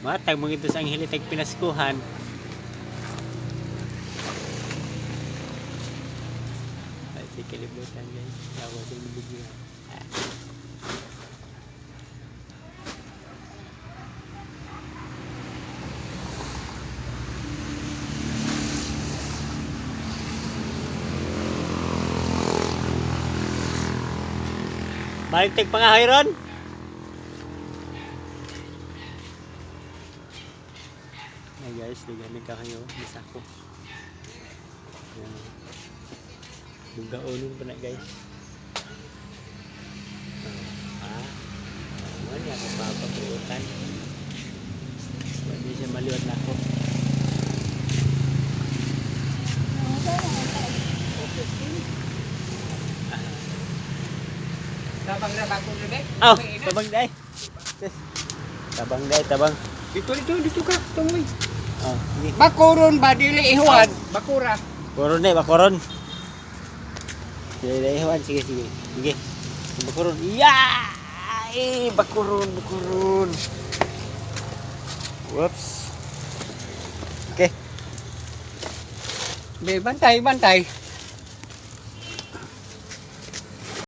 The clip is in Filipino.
Matag mo ito sa ang hilitag pinaskuhan. Ay, si kalibutan guys. Yawa sa yung bigyan. Balik pangahoy ron. Ay guys, nagamit ka kayo. Isa ko. Bugaonin pa na guys. Ano niya ako papapuutan. Hindi siya maliwat na ako. Tabang na bako na Oh, tabang day. Tabang day, tabang. Dito ka, tumoy. Oh, sige. Bakuron ba dili ihuan? Bakura. Bakoron day, bakoron. Sige, iwan, sige, sige. Sige. Bakoron. Yay! Bakoron, bakoron. Whoops. Okay. Be bantay.